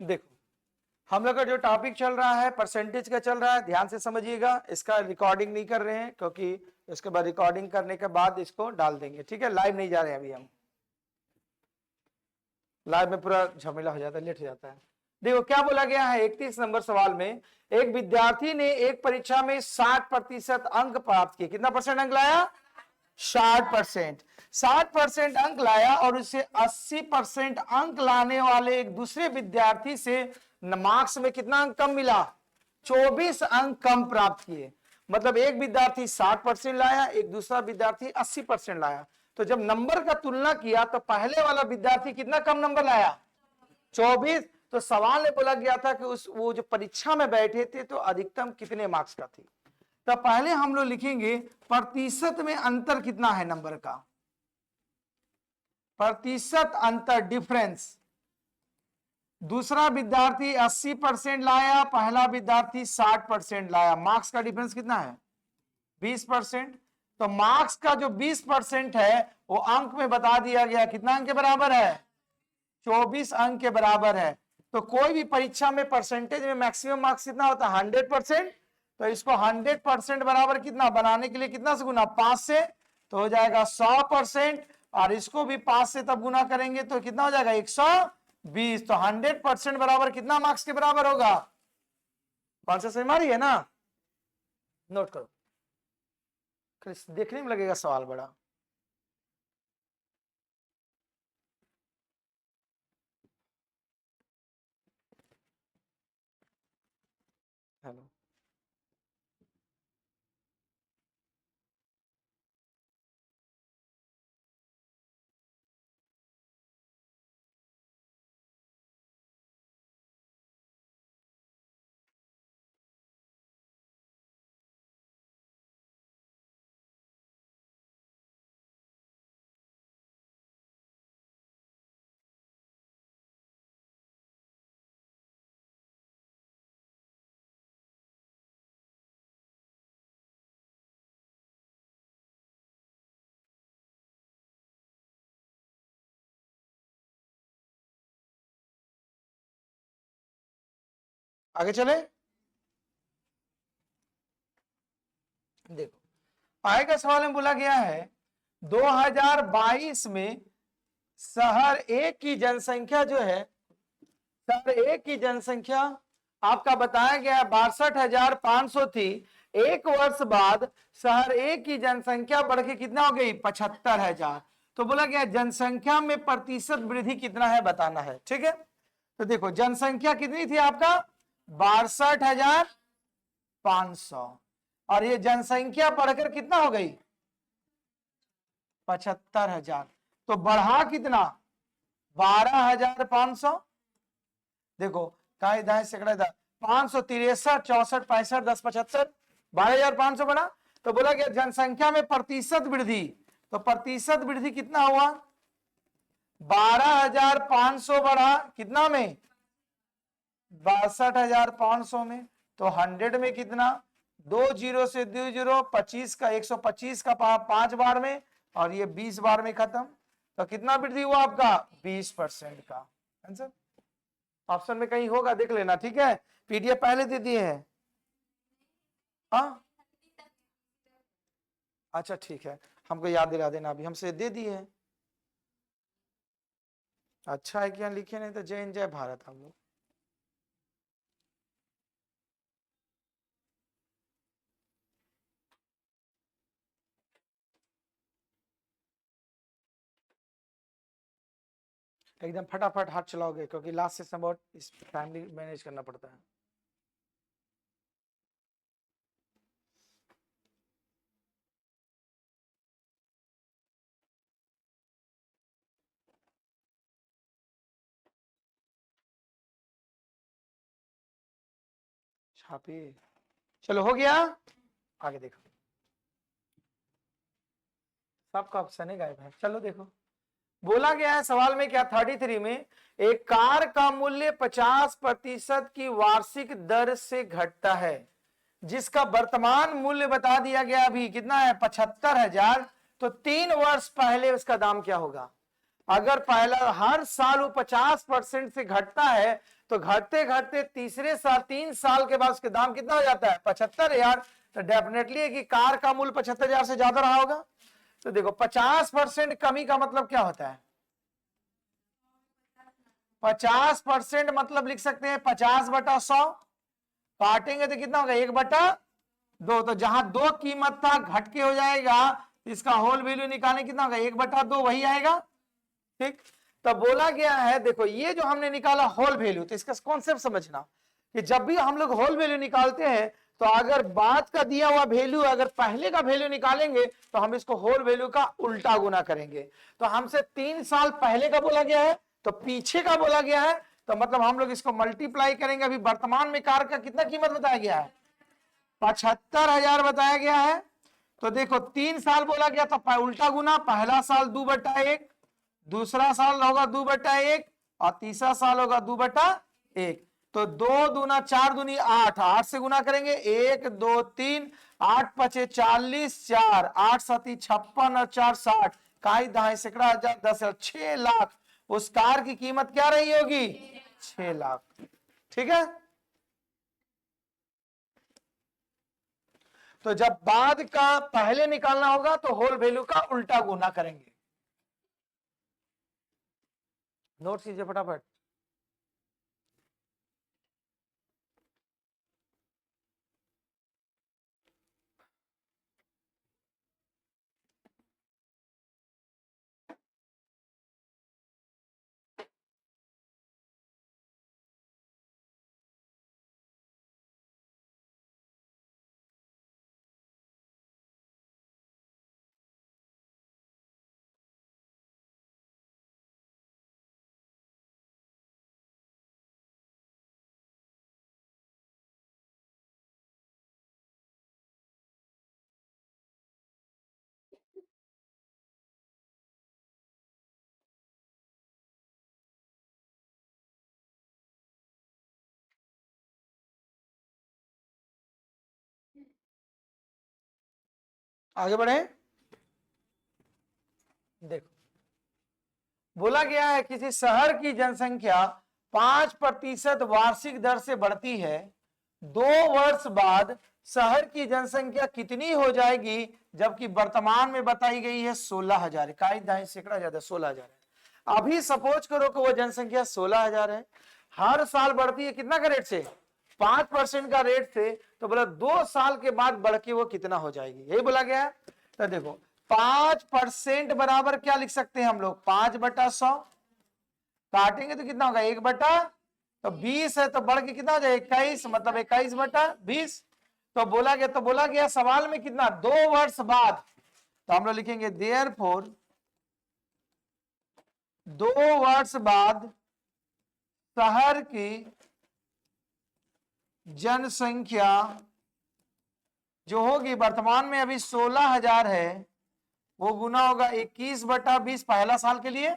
देखो हम लोग का जो टॉपिक चल रहा है परसेंटेज का चल रहा है, ध्यान से समझिएगा। इसका रिकॉर्डिंग नहीं कर रहे हैं क्योंकि इसके बाद रिकॉर्डिंग करने के बाद इसको डाल देंगे, ठीक है। लाइव नहीं जा रहे हैं अभी हम, लाइव में पूरा झमेला हो जाता है, लेट हो जाता है। देखो क्या बोला गया है 31 नंबर सवाल में, एक विद्यार्थी ने एक परीक्षा में 60% अंक प्राप्त किए। कितना परसेंट अंक लाया? 60%। 60% अंक लाया और उसे 80% अंक लाने वाले एक दूसरे विद्यार्थी से मार्क्स में कितना अंक कम मिला? 24 अंक कम प्राप्त किए। मतलब एक विद्यार्थी 60% लाया, एक दूसरा विद्यार्थी 80% लाया। तो जब नंबर का तुलना किया तो पहले वाला विद्यार्थी कितना कम नंबर लाया? 24। तो सवाल में बोला गया था कि वो जो परीक्षा में बैठे थे तो अधिकतम कितने मार्क्स का थी। तो पहले हम लोग लिखेंगे प्रतिशत में अंतर कितना है नंबर का, प्रतिशत अंतर डिफरेंस। दूसरा विद्यार्थी 80% लाया, पहला विद्यार्थी 60% लाया, मार्क्स का डिफरेंस कितना है? 20%। तो मार्क्स का जो 20% है वो अंक में बता दिया गया, कितना अंक के बराबर है? 24 अंक के बराबर है। तो कोई भी परीक्षा में परसेंटेज में मैक्सिमम मार्क्स कितना होता है? 100%। तो इसको 100% बराबर कितना बनाने के लिए कितना से गुना? 5 से, तो हो जाएगा 100%। और इसको भी 5 से तब गुना करेंगे तो कितना हो जाएगा? 120। तो 100% बराबर कितना मार्क्स के बराबर होगा? कौन सा समझ में आ रही है ना? नोट करो, देखने में लगेगा सवाल बड़ा। हेलो, आगे चले। देखो आगे का सवाल में बोला गया है 2022 में शहर ए की जनसंख्या जो है, शहर ए की जनसंख्या आपका बताया गया 62,500 थी। एक वर्ष बाद शहर ए की जनसंख्या बढ़ के कितना हो गई? 75,000। तो बोला गया जनसंख्या में प्रतिशत वृद्धि कितना है बताना है, ठीक है। तो देखो जनसंख्या कितनी थी आपका? 62,500 और ये जनसंख्या बढ़कर कितना हो गई? 75,000। तो बढ़ा कितना? 12,500। देखो का दाएं सेकड़ा था 563 64 65 10 75 12,500 बना। तो बोला गया जनसंख्या में प्रतिशत वृद्धि, तो प्रतिशत वृद्धि कितना हुआ? 12,500 बढ़ा कितना में? 62,500 में। तो 100 में कितना? 2 जीरो से 2 जीरो 25 का 125 का 5 बार में और ये 20 बार में खत्म। तो कितना वृद्धि हुआ आपका? 20% का आंसर। ऑप्शन में कहीं होगा देख लेना, ठीक है। पीडीएफ पहले दे दिए हैं। हाँ अच्छा ठीक है, हमको याद दिला देना, अभी हमसे दे दिए हैं। अच्छा है कि यहाँ लिखे, नहीं तो जय हिंद जय भारत हम लोग। एकदम फटाफट हाथ चलाओगे क्योंकि लास्ट सेशन बहुत इस टाइमली मैनेज करना पड़ता है। छापी, चलो हो गया। आगे देखो, सबका ऑप्शन है गायब है। चलो देखो बोला गया है सवाल में क्या 33 में, एक कार का मूल्य 50% की वार्षिक दर से घटता है, जिसका वर्तमान मूल्य बता दिया गया अभी कितना है? 75,000। तो 3 वर्ष पहले उसका दाम क्या होगा? अगर पहला हर साल वो 50% से घटता है तो घटते घटते तीसरे साल 3 साल के बाद उसके दाम कितना हो जाता है 75,000। तो डेफिनेटली है कि कार का मूल्य 75,000 से ज्यादा रहा होगा। तो देखो 50% कमी का मतलब क्या होता है? 50% मतलब लिख सकते हैं 50/100, काटेंगे तो कितना होगा 1/2। तो जहां 2 कीमत था घट के हो जाएगा, इसका होल वैल्यू निकालने कितना होगा 1/2 वही आएगा। ठीक, तो बोला गया है, देखो ये जो हमने निकाला होल वैल्यू, तो इसका कॉन्सेप्ट समझना कि जब भी हम लोग होल वैल्यू निकालते हैं तो अगर बाद का दिया हुआ वैल्यू अगर पहले का वैल्यू निकालेंगे तो हम इसको होल वैल्यू का उल्टा गुना करेंगे। तो हमसे 3 साल पहले का बोला गया है तो पीछे का बोला गया है, तो मतलब हम लोग इसको मल्टीप्लाई करेंगे। अभी वर्तमान में कार का कितना कीमत बताया गया है 75,000 बताया गया है। तो देखो 3 साल बोला गया तो उल्टा गुना, पहला साल 2/1, दूसरा साल होगा 2/1 और तीसरा साल होगा 2/1। तो 2 दूना 4 दूनी 8, 8 से गुना करेंगे 1 2 3, 8 पचे 40, 4 8 7 56 और 4 60, काई दहाई सैकड़ा हजार 10 6 लाख उस कार की कीमत क्या रही होगी 6 लाख। ठीक है, तो जब बाद का पहले निकालना होगा तो होल वैल्यू का उल्टा गुना करेंगे। नोट कीजिए फटाफट। आगे बढ़े, देखो बोला गया है किसी शहर की जनसंख्या 5% वार्षिक दर से बढ़ती है, 2 वर्ष बाद शहर की जनसंख्या कितनी हो जाएगी, जबकि वर्तमान में बताई गई है 16,000, इकाई दहाई सैकड़ा ज्यादा 16,000 है। अभी सपोज करो कि वो जनसंख्या 16,000 है, हर साल बढ़ती है कितना का रेट से 5% का रेट से, तो बोला 2 साल के बाद बढ़ के वो कितना हो जाएगी, यही बोला गया है। तो देखो 5% बराबर क्या लिख सकते हैं हम लोग 5/100, काटेंगे तो कितना होगा 1/, तो 20 है तो बढ़ के कितना हो जाएगा 21, मतलब 21/20। तो बोला गया सवाल में कितना 2 वर्ष बाद, तो हम लोग लिखेंगे देयरफॉर 2 वर्ष बाद शहर की जनसंख्या जो होगी वर्तमान में अभी 16,000 है, वो गुना होगा 21/20 पहला साल के लिए,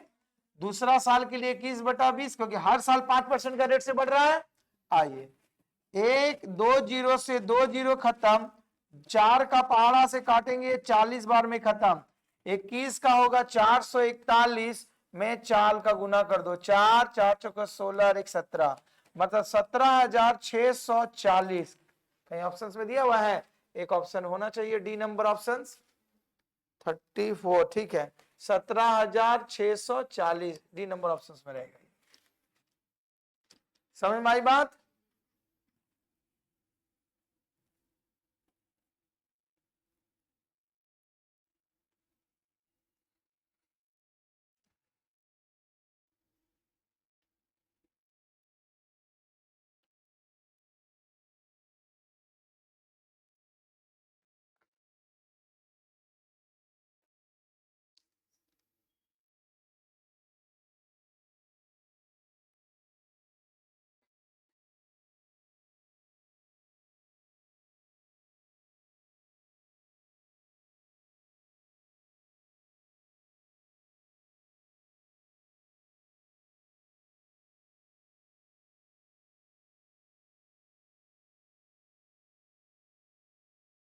दूसरा साल के लिए 21/20, क्योंकि हर साल 5% का रेट से बढ़ रहा है। आइए 1 2 जीरो से 2 जीरो खत्म, 4 का पहाड़ा से काटेंगे 40 बार में खत्म, 21 का होगा 441 में 4 का गुना कर दो, 4 4 चौका 16 और 1 17, मतलब 17,640। कहीं ऑप्शंस में दिया हुआ है, एक ऑप्शन होना चाहिए डी नंबर ऑप्शंस 34, ठीक है 17,640 डी नंबर ऑप्शंस में रहेगा। समझ में आई बात?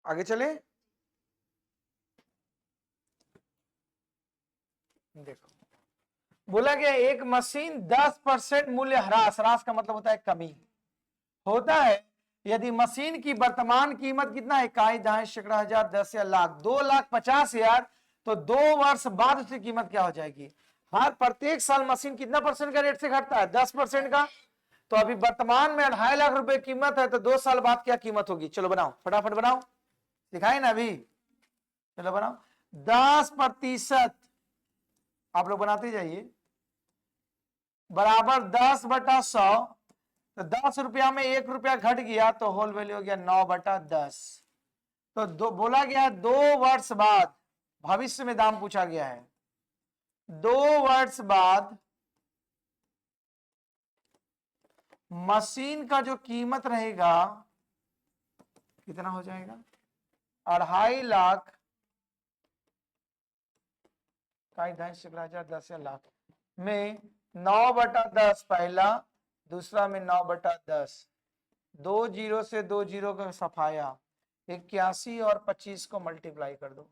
आगे चले, देखो बोला गया एक मशीन 10% मूल्य ह्रास, ह्रास का मतलब होता है कमी होता है यदि मशीन की वर्तमान कीमत कितना है, इकाई, दहाई, सैकड़ा, हजार, 10 या लाख, 2,50,000, तो 2 वर्ष बाद उसकी कीमत क्या हो जाएगी। हर प्रत्येक साल मशीन कितना परसेंट का रेट से घटता है, 10% का। तो अभी वर्तमान में 2.5 लाख रुपए कीमत है, तो 2 साल बाद क्या कीमत होगी, चलो बनाओ फटाफट बनाओ, दिखाई ना अभी, चलो बनाओ। 10% आप लोग बनाते जाइए, बराबर 10/100, तो 10 रुपया में 1 रुपया घट गया तो होल वैल्यू हो गया 9/10। तो बोला गया 2 वर्ष बाद, भविष्य में दाम पूछा गया है, 2 वर्ष बाद मशीन का जो कीमत रहेगा कितना हो जाएगा, 2.5 लाख, इकाई, दहाई, सैकड़ा, हजार, 10 या लाख में 9/10 पहला, दूसरा में 9/10, 2 जीरो से 2 जीरो का सफाया, 81 और 25 को मल्टीप्लाई कर दो,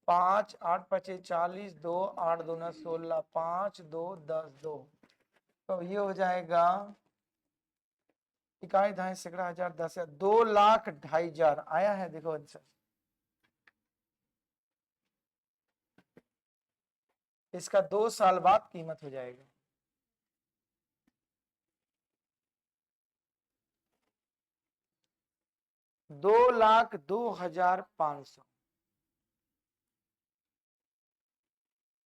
5 8 5 40, 2 8 2 16, 5 2 10 2, तो ये हो जाएगा इकाई, दहाई, सैकड़ा, हजार, 10 या 2,02,500 आया है, देखो आंसर। इसका 2 साल बाद कीमत हो जाएगा। $2,02,500,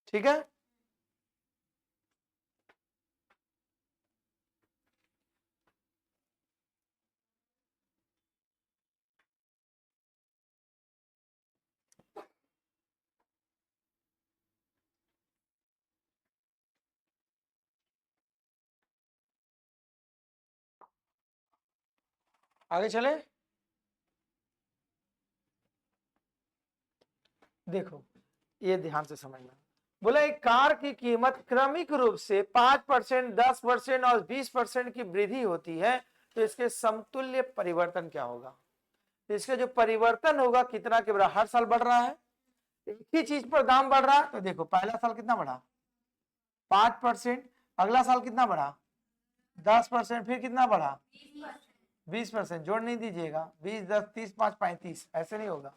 ठीक है। आगे चले, देखो ये ध्यान से समझना। बोला एक कार की कीमत क्रमिक रूप से 5%, 10% और 20% की वृद्धि होती है, तो इसके समतुल्य परिवर्तन क्या होगा। तो इसका जो परिवर्तन होगा कितना के बराबर, हर साल बढ़ रहा है, एक ही चीज पर दाम बढ़ रहा है, तो देखो पहला साल कितना बढ़ा 5%, अगला साल कितना बढ़ा 10%, फिर कितना बढ़ा 20%, जोड़ नहीं दीजिएगा, 20 10 30 5 35, ऐसे नहीं होगा,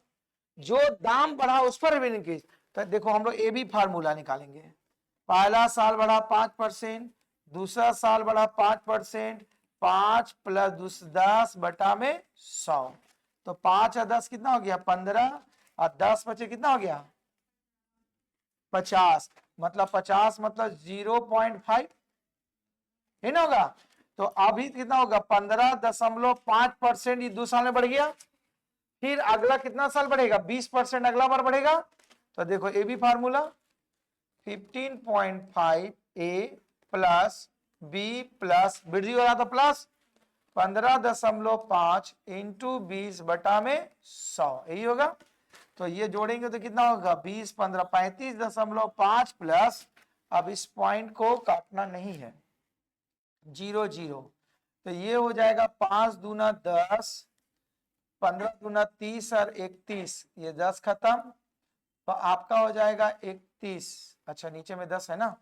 जो दाम बढ़ा उस पर भी इंक्रीज। तो देखो हम लोग ए बी फार्मूला निकालेंगे, पहला साल बढ़ा 5%, दूसरा साल बढ़ा 5%, 5 + 10/100, तो 5 और 10 कितना हो गया 15, और 10 बचे कितना हो गया 50, मतलब 50 मतलब 0.5 है ना होगा। तो अभी कितना होगा 15.5%, ये 2 साल में बढ़ गया। फिर अगला कितना साल बढ़ेगा 20% अगला बार बढ़ेगा, तो देखो A B formula 15.5 A plus B plus वृद्धि हो रहा तो प्लस 15.5 इंटू 20/100, यही होगा। तो ये जोड़ेंगे तो कितना होगा 20 15 35.5 प्लस, अब इस पॉइंट को काटना नहीं है, 0 0, तो ये हो जाएगा 5 दूना 10, 15 दूना 30 और 31, ये 10 खत्म, तो आपका हो जाएगा 31। अच्छा नीचे में 10 है ना,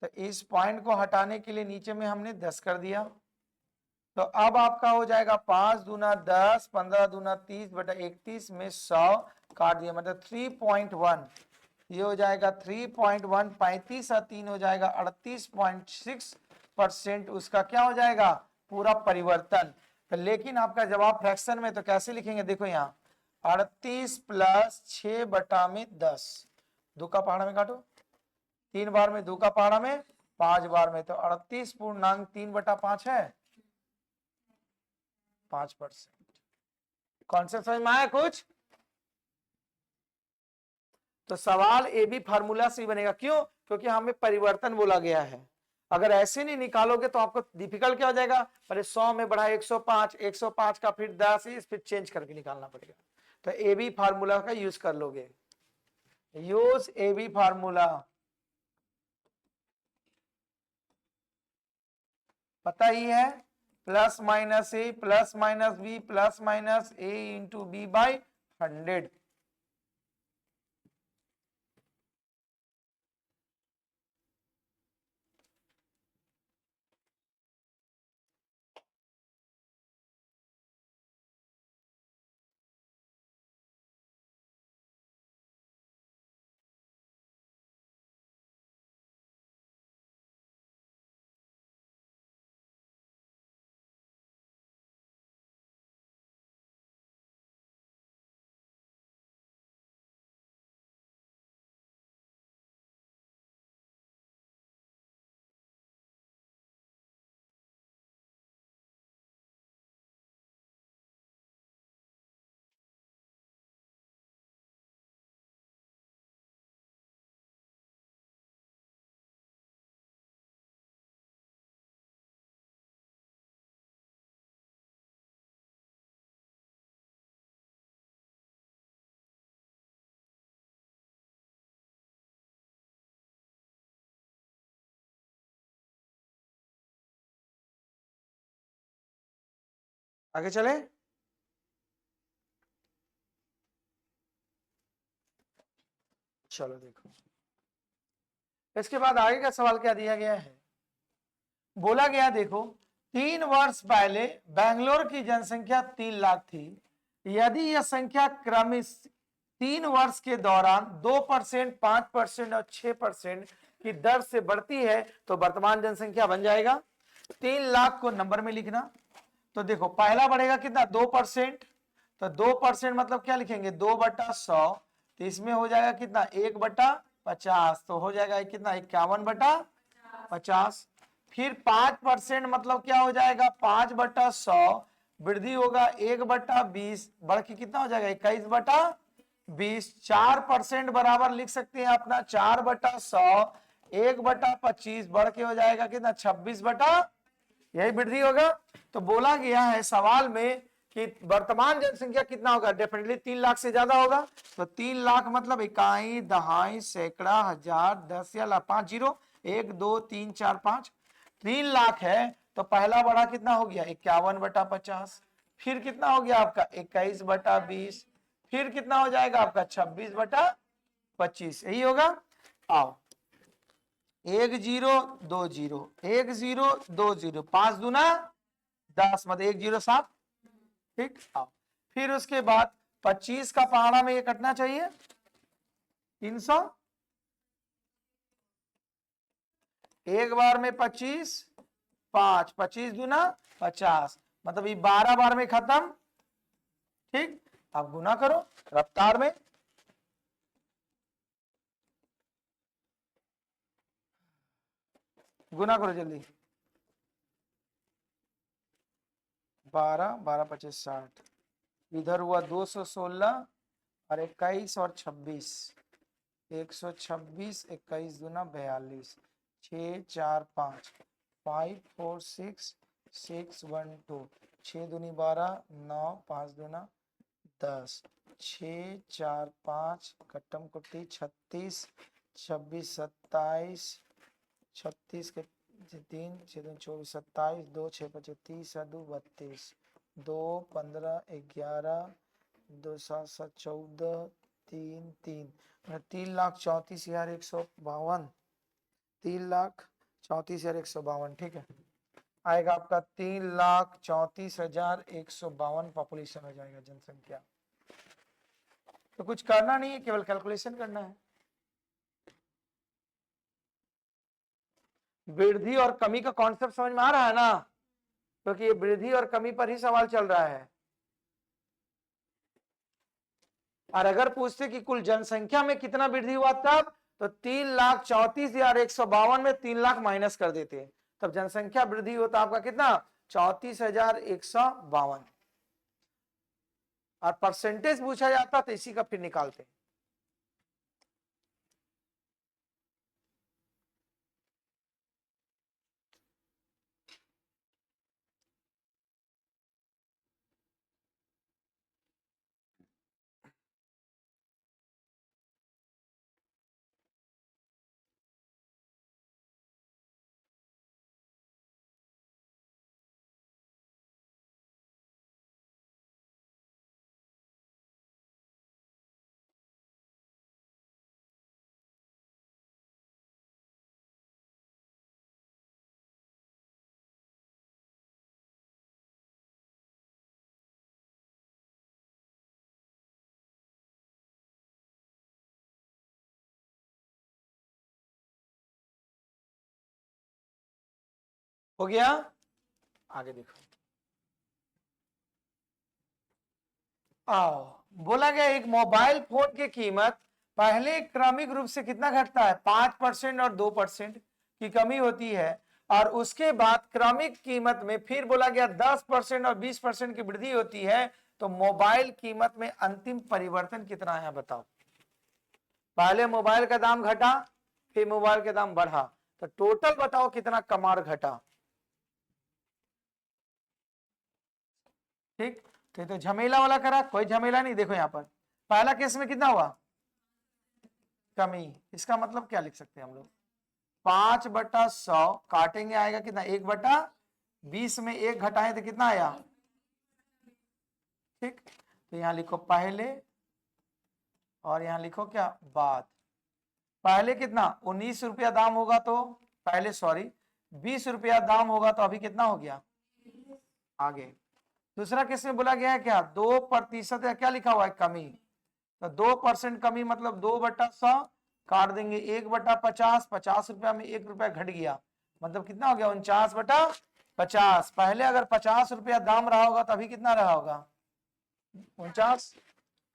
तो इस पॉइंट को हटाने के लिए नीचे में हमने 10 कर दिया, तो अब आपका हो जाएगा 5 दूना 10, 15 दूना 30/31 में 100 काट दिया, मतलब 3.1, ये हो जाएगा 3.1, 35 और 3 हो जाएगा 38.6%, उसका क्या हो जाएगा पूरा परिवर्तन। तो लेकिन आपका जवाब फ्रैक्शन में तो कैसे लिखेंगे, देखो यहाँ 38 + 6/10, 2 का पहाड़ा में काटो, 3 बार में 2 का पहाड़ा में 5 बार में, तो 38.3/5 है 5%। कॉन्सेप्ट समझ में आया कुछ। तो सवाल ए बी फार्मूला से ही बनेगा, क्यों, क्योंकि हमें परिवर्तन बोला गया है। अगर ऐसे नहीं निकालोगे तो आपको डिफिकल्ट क्या हो जाएगा, पहले 100 में बढ़ा 105, 105 का फिर 10, फिर चेंज करके निकालना पड़ेगा। तो ए बी फार्मूला का यूज कर लोगे, यूज ए बी फार्मूला, पता ही है, plus minus A plus minus B plus minus A into B by 100। आगे चले। चलो देखो, इसके बाद आगे का सवाल क्या दिया गया है। बोला गया देखो, 3 वर्ष पहले बेंगलोर की जनसंख्या 3 लाख थी। यदि यह संख्या क्रमिक 3 वर्ष के दौरान 2%, 5% और 6% की दर से बढ़ती है तो वर्तमान जनसंख्या बन जाएगा। 3 लाख को नंबर में लिखना। तो देखो पहला बढ़ेगा कितना, 2%। तो 2% मतलब क्या लिखेंगे, 2/100। तो इसमें हो जाएगा कितना, 1/50। तो हो जाएगा कितना, 51/50। फिर 5% मतलब क्या हो जाएगा, 5/100। वृद्धि होगा 1/20, बढ़ के कितना हो जाएगा, 21/20। 4% बराबर लिख सकते हैं अपना 4/100, 1/25 बढ़ के हो जाएगा कितना, 26, यही वृद्धि होगा। तो बोला गया है सवाल में कि वर्तमान जनसंख्या कितना होगा, डेफिनेटली 3 लाख से ज्यादा होगा। तो 3 लाख मतलब इकाई, दहाई, सैकड़ा, हजार, 10 या 5 जीरो, 1 2 3 4 5, 3 लाख है। तो पहला बढ़ा कितना हो गया, 51/50। फिर कितना हो गया आपका 21/20। फिर कितना हो जाएगा आपका 26/25, यही होगा। आओ, 1 0 2 0, 1 0 2 0, 5 दूना 10, मतलब 1 0 7। ठीक, आओ फिर उसके बाद 25 का पहाड़ा में ये कटना चाहिए 300, एक बार में 25, 5, 25 दूना 50, मतलब ये 12 बार में खत्म। ठीक, अब गुना करो रफ्तार में। गुना करो जल्दी, 12 12 25 60, इधर हुआ 216 और 21 और 26, 126, 21 दूना 42, 6 4 5, 5 4 6 6 1 2, 6 दूनी 12, 9 5 दूना 10, 6 4 5 कट्टम कुट्टी 36, 26 27, 36 के 3 6 24 27, 2 6 25 30 2 32, 2 15 11, 2 7 7 14, 3 3, 3,34,152, 3,34,152। ठीक है, आएगा आपका 3,34,152 पॉपुलेशन हो जाएगा, जनसंख्या। तो कुछ करना नहीं है, केवल कैलकुलेशन करना है। वृद्धि और कमी का कॉन्सेप्ट समझ में आ रहा है ना, क्योंकि ये वृद्धि और कमी पर ही सवाल चल रहा है। और अगर पूछते कि कुल जनसंख्या में कितना वृद्धि हुआ तब, तो 3,34,152 में 3 लाख माइनस कर देते, तब जनसंख्या वृद्धि होता आपका कितना, 34,152। और परसेंटेज पूछा जाता तो इसी का फिर निकालते। हो गया, आगे देखो। आओ, बोला गया एक मोबाइल फोन की कीमत पहले क्रमिक रूप से कितना घटता है, 5% और 2% की कमी होती है, और उसके बाद क्रमिक कीमत में फिर बोला गया 10% और 20% की वृद्धि होती है। तो मोबाइल कीमत में अंतिम परिवर्तन कितना है बताओ। पहले मोबाइल का दाम घटा, फिर मोबाइल का दाम बढ़ा, तो टोटल बताओ कितना कमार घटा। ठीक, तो झमेला वाला करा, कोई झमेला नहीं। देखो यहां पर पहला केस में कितना हुआ, कमी। इसका मतलब क्या लिख सकते हैं हम लोग, 5/100 काटेंगे आएगा कितना, 1/20 में 1 घटाएं तो कितना आया, ठीक, तो यहाँ लिखो पहले और यहाँ लिखो क्या बाद। पहले कितना 19 रुपया दाम होगा तो पहले सॉरी 20 रुपया दाम होगा तो अभी कितना हो गया आगे। दूसरा केस में बोला गया है क्या 2% या क्या लिखा हुआ है कमी, तो 2% कमी मतलब 2/100 काट देंगे 1/50, 50 रुपया में 1 रुपया घट गया मतलब कितना हो गया 49/50। पहले अगर 50 रुपया दाम रहा होगा तो अभी कितना रहा होगा 49।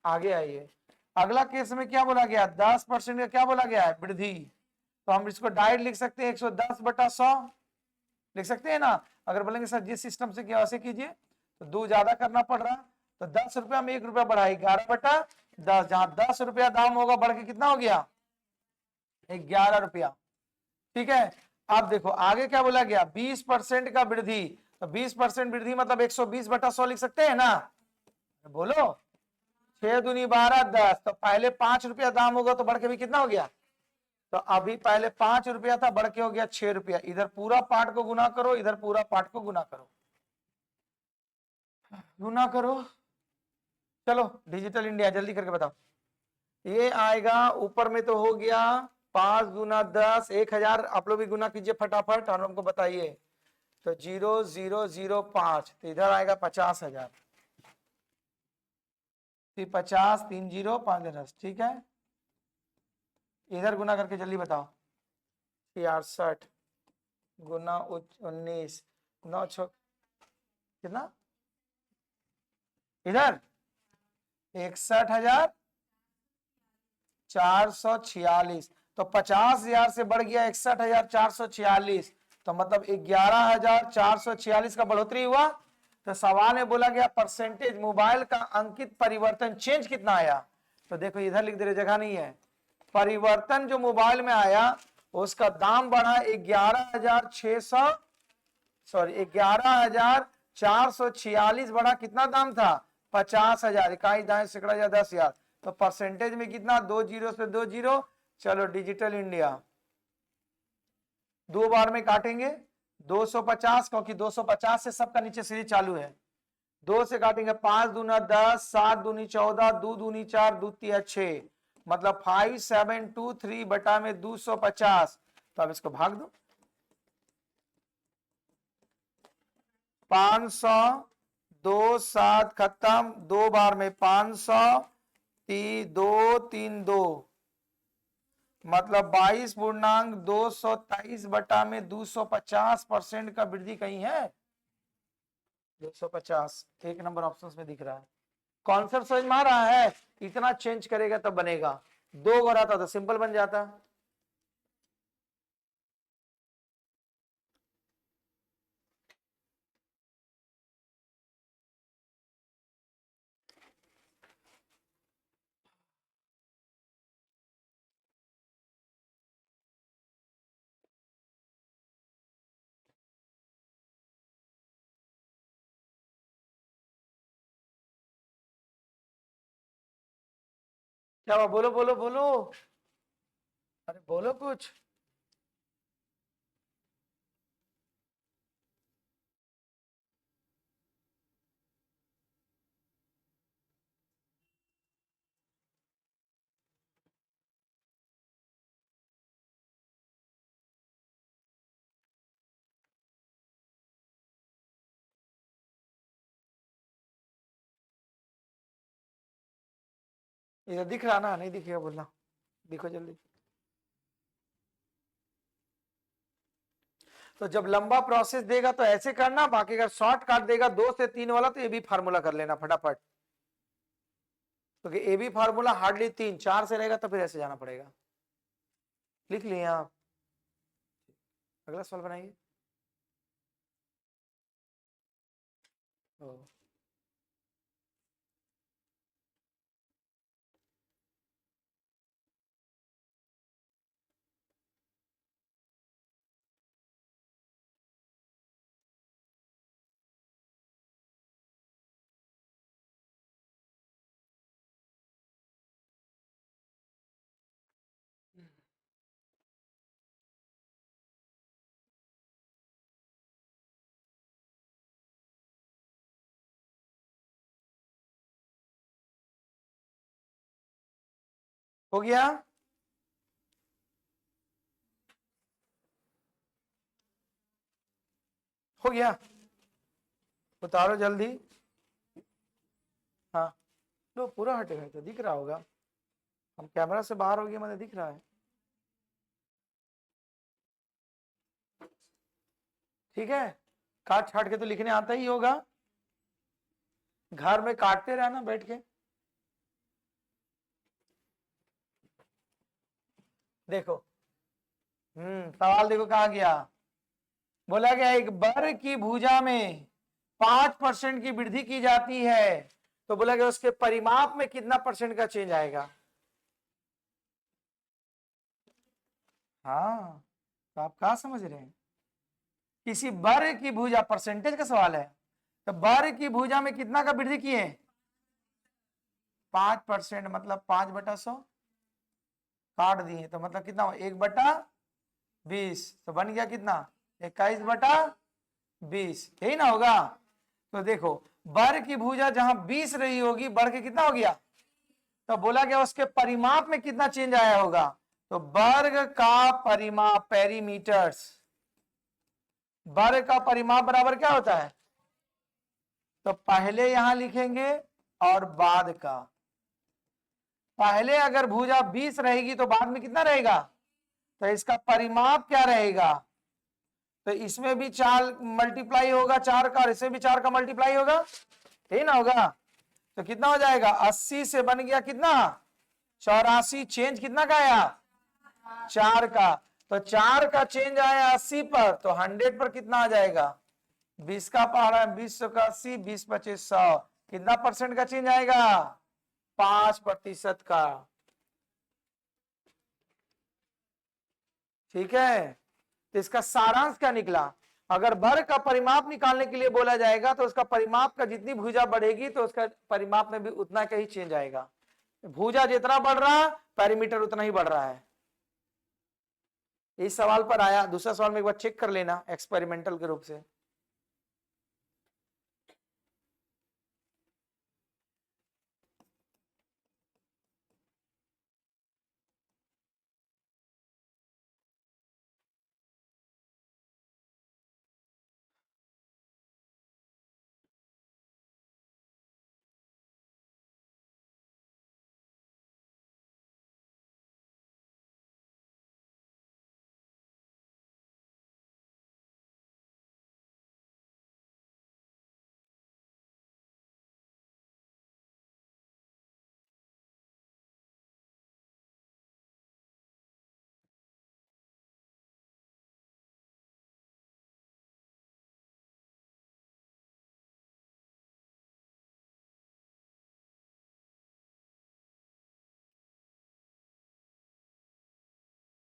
आगे आइए अगला केस में क्या बोला गया 10% का क्या बोला गया है वृद्धि, तो हम इसको डायरेक्ट लिख सकते हैं 110/100 लिख सकते हैं ना। अगर बोलेंगे सर जिस सिस्टम से किया वैसे कीजिए तो 2 ज्यादा करना पड़ रहा, तो 10 रुपया में 1 रुपया बढ़ा 11/10, जहां 10 रुपया दाम होगा बढ़ के कितना हो गया 11 रुपया। ठीक है, अब देखो आगे क्या बोला गया 20% का वृद्धि, तो 20% वृद्धि मतलब 120/100 लिख सकते हैं ना, बोलो 6 दूनी 12 10, तो पहले 5 रुपया दाम होगा तो बढ़ के भी कितना हो गया, तो अभी पहले 5 रुपया था बढ़ के हो गया 6 रुपया। इधर पूरा पार्ट को गुना करो इधर पूरा पार्ट को गुना करो, गुना करो। चलो डिजिटल इंडिया जल्दी करके बताओ, ये आएगा ऊपर में तो हो गया 5 दूना 10 1000, आप लोग भी गुना कीजिए फटाफट और हमको बताइए, तो 0005, तो इधर आएगा 50,000, 50 3 0 5 10, ठीक है। इधर गुना करके जल्दी बताओ 66 गुना 19 9 6 कितना, इधर 61,446, तो 50,000 से बढ़ गया 61,446, तो मतलब 11,446 का बढ़ोतरी हुआ। तो सवाल में बोला गया परसेंटेज मोबाइल का अंकित परिवर्तन चेंज कितना आया, तो देखो इधर लिख दे रहे जगह नहीं है, परिवर्तन जो मोबाइल में आया उसका दाम बढ़ा 11,600 सॉरी 11,446 बढ़ा, कितना दाम था 50,000, इकाई दाएं सैकड़ा या 10,000, तो परसेंटेज में कितना 2 जीरो से 2 जीरो। चलो डिजिटल इंडिया 2 बार में काटेंगे 250, क्योंकि 250 से सबका नीचे सीरीज चालू है, 2 से काटेंगे 5 दूना 10 7 दूनी 14 2 दूनी 4 2 तिया 6, मतलब 5723 बटा में 250, तो अब इसको भाग दो 500 2 7 खत्म, 2 बार में 500 2 3 2, मतलब 22.223 बटा में 250% का वृद्धि कहीं है 250, एक नंबर ऑप्शन में दिख रहा है। कॉन्सेप्ट समझ में आ रहा है, इतना चेंज करेगा तब बनेगा, 2 हो रहा था तो सिंपल बन जाता। क्या हुआ बोलो बोलो बोलो, अरे बोलो कुछ। इधर दिख रहा ना, नहीं दिखेगा बोलना, दिखो जल्दी। तो जब लंबा प्रोसेस देगा तो ऐसे करना, बाकी अगर शॉर्ट काट देगा 2 से 3 वाला तो ये भी फार्मूला कर लेना फटाफट, क्योंकि ए बी फार्मूला हार्डली 3 4 से रहेगा तो फिर ऐसे जाना पड़ेगा। लिख लिए आप, अगला सवाल बनाइए। हो गया? हो गया? उतारो जल्दी। हाँ लो, पूरा हटेगा तो दिख रहा होगा। हम कैमरा से बाहर हो गया, मुझे दिख रहा है। ठीक है, काट छाट के तो लिखने आता ही होगा, घर में काटते रहना बैठ के। देखो, सवाल देखो कहा गया। बोला गया एक बर की भुजा में 5% की वृद्धि की जाती है, तो बोला गया उसके परिमाप में कितना परसेंट का चेंज आएगा? हाँ, तो आप कहा समझ रहे हैं? किसी बर की भुजा, परसेंटेज का सवाल है, तो बर की भुजा में कितना का वृद्धि किए? 5%, मतलब 5/100 काट दिए, तो मतलब कितना? 1/20, तो बन गया कितना? 21/20, यही ना होगा? तो देखो, वर्ग की भुजा जहां 20 रही होगी, वर्ग के कितना हो गया? तो बोला गया उसके परिमाप में कितना चेंज आया होगा? तो वर्ग का परिमाप, पेरीमीटर्स, वर्ग का परिमाप बराबर क्या होता है? तो पहले यहां लिखेंगे और बाद का। पहले अगर भुजा 20 रहेगी तो बाद में कितना रहेगा? तो इसका परिमाप क्या रहेगा? तो इसमें भी 4 मल्टीप्लाई होगा 4 का, और इसमें भी 4 का मल्टीप्लाई होगा, यही ना होगा? तो कितना हो जाएगा? 80 से बन गया कितना? 84। चेंज कितना का आया? 4 का। तो 4 का चेंज आया 80 पर, तो 100 पर कितना आ जाएगा? 20 का पहाड़ा, 20 का 80, 20 25 100, कितना परसेंट का चेंज आएगा? 5% का। ठीक है, तो इसका सारांश क्या निकला? अगर वर्ग का परिमाप निकालने के लिए बोला जाएगा तो उसका परिमाप का जितनी भुजा बढ़ेगी तो उसका परिमाप में भी उतना का ही चेंज आएगा। भुजा जितना बढ़ रहा, पैरामीटर उतना ही बढ़ रहा है। इस सवाल पर आया, दूसरा सवाल में एक बार चेक कर लेना एक्सपेरिमेंटल के रूप से।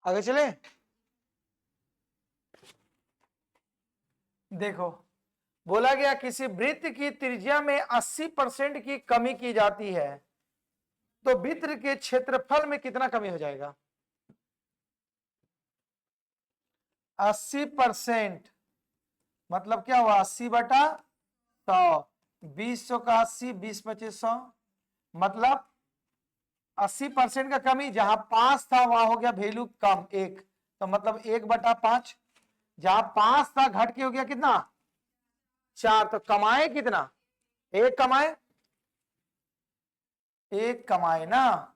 आगे चले। देखो, बोला गया किसी वृत्त की त्रिज्या में 80% की कमी की जाती है, तो वृत्त के क्षेत्रफल में कितना कमी हो जाएगा? 80% मतलब क्या हुआ? 80/100, 20 का 80, 20 25 100, मतलब 80% का कमी। जहां 5 था वहां हो गया वैल्यू कम 1, तो मतलब 1/5। जहां 5 था घट के हो गया कितना? 4, तो कमाए कितना? 1 कमाए, 1 कमाए ना।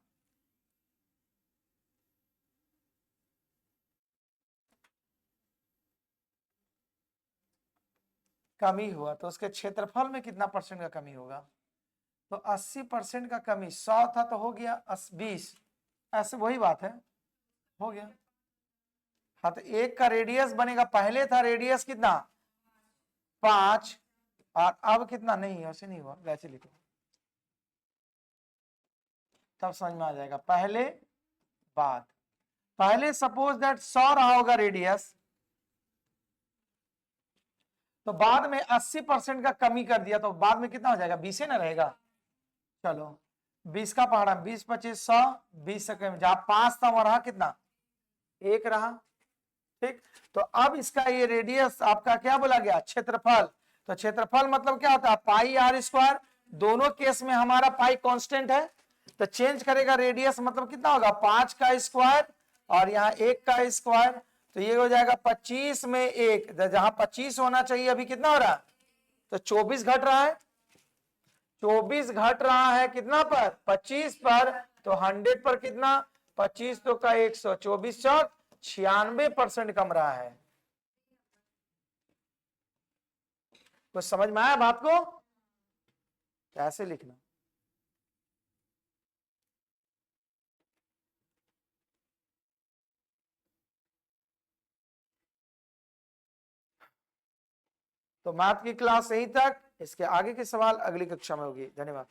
कमी हुआ तो उसके क्षेत्रफल में कितना परसेंट का कमी होगा? तो 80% का कमी, 100 था तो हो गया 20, ऐसे वही बात है, हो गया। हाँ, तो 1 का रेडियस बनेगा, पहले था रेडियस कितना? 5, और अब कितना? नहीं, ऐसे नहीं हुआ, वैसे लिखो तब समझ में आ जाएगा। पहले बाद, पहले सपोज दैट 100 रहा होगा रेडियस, तो बाद में 80% का कमी कर दिया, तो बाद में कितना हो जाएगा? 20 ना रहेगा। चलो, 20 का पहाड़ा, 20 25 100, 20 से कम, जहां 5 था वहां रहा कितना? 1 रहा। ठीक, तो अब इसका ये रेडियस आपका क्या बोला गया? क्षेत्रफल। तो क्षेत्रफल मतलब क्या होता है? पाई r स्क्वायर। दोनों केस में हमारा पाई कांस्टेंट है, तो चेंज करेगा रेडियस, मतलब कितना होगा 5 का स्क्वायर और यहाँ 1 का स्क्वायर, तो ये हो जाएगा 25 में 1, जहां 25 होना चाहिए अभी कितना हो रहा है, तो 24 घट रहा है, 24 घट रहा है कितना पर 25 पर, तो 100 पर कितना 25 तो का 100, 24 चौक 96% कम रहा है। कुछ समझ में आया बात को, कैसे लिखना। तो मैथ की क्लास यहीं तक, इसके आगे के सवाल अगली कक्षा में होगी। धन्यवाद।